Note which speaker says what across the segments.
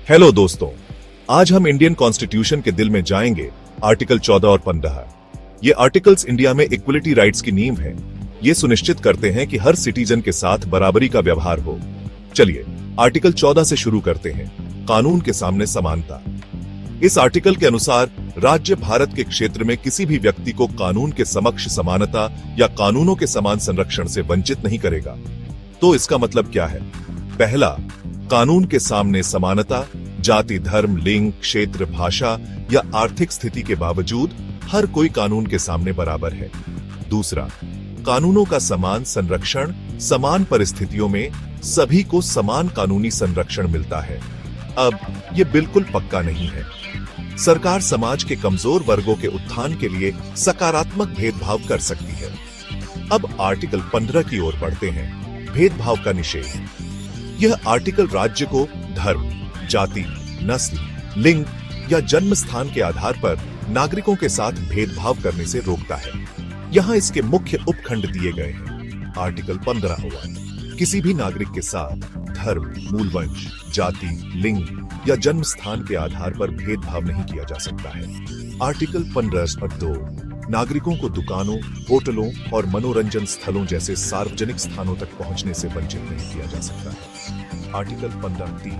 Speaker 1: Hello दोस्तों, आज हम इंडियन कॉन्स्टिट्यूशन के दिल में जाएंगे। आर्टिकल 14 और 15। ये आर्टिकल्स इंडिया में इक्वलिटी राइट्स की नींव है। ये सुनिश्चित करते हैं कि हर सिटीजन के साथ बराबरी का व्यवहार हो। चलिए आर्टिकल 14 से शुरू करते हैं। कानून के सामने समानता। इस आर्टिकल के अनुसार राज्य भारत के क्षेत्र में किसी भी व्यक्ति को कानून के समक्ष समानता या कानूनों के समान संरक्षण से वंचित नहीं करेगा। तो इसका मतलब क्या है? पहला, कानून के सामने समानता जाति, धर्म, लिंग, क्षेत्र, भाषा या आर्थिक स्थिति के बावजूद हर कोई कानून के सामने बराबर है। दूसरा, कानूनों का समान संरक्षण, समान परिस्थितियों में सभी को समान कानूनी संरक्षण मिलता है। अब ये बिल्कुल पक्का नहीं है। सरकार समाज के कमजोर वर्गों के उत्थान के लिए सकारात्मक भेदभाव कर सकती है। अब आर्टिकल 15 की ओर बढ़ते हैं। भेदभाव का निषेध। यह आर्टिकल राज्य को धर्म, जाति, नस्ल, लिंग या जन्म स्थान के आधार पर नागरिकों के साथ भेदभाव करने से रोकता है। यहाँ इसके मुख्य उपखंड दिए गए हैं। आर्टिकल 15 हुआ, किसी भी नागरिक के साथ धर्म, मूल वंश, जाति, लिंग या जन्म स्थान के आधार पर भेदभाव नहीं किया जा सकता है। आर्टिकल 15(2), नागरिकों को दुकानों, होटलों और मनोरंजन स्थलों जैसे सार्वजनिक स्थानों तक पहुंचने से वंचित नहीं किया जा सकता है। आर्टिकल 15(3),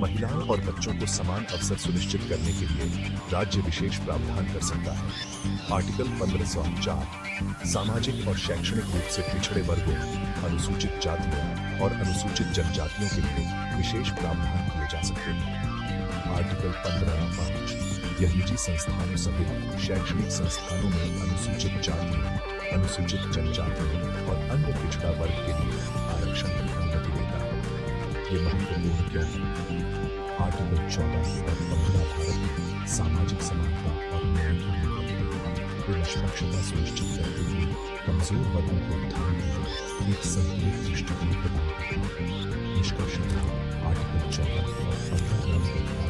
Speaker 1: महिलाओं और बच्चों को समान अवसर सुनिश्चित करने के लिए राज्य विशेष प्रावधान कर सकता है। आर्टिकल 15(4), सामाजिक और शैक्षणिक रूप से पिछड़े वर्गों, अनुसूचित जातियों और अनुसूचित जनजातियों के लिए विशेष प्रावधान किए जा सकते हैं। आर्टिकल 15(5), यह निजी संस्थानों सहित शैक्षणिक संस्थानों में अनुसूचित जातियों, अनुसूचित जनजातियों और अन्य पिछड़ा वर्ग के लिए आरक्षण की अनुमति देता है। ये महत्वपूर्ण क्यों है? आर्टिकल 14 और 15 भारत में सामाजिक समानता और न्याय की नींव है। निष्पक्षता सुनिश्चित करते हुए कमजोर वर्गों को उत्थान के लिए एक संतुलित दृष्टिकोण प्रदान करता है। निष्कर्षतः आर्टिकल 14 और 15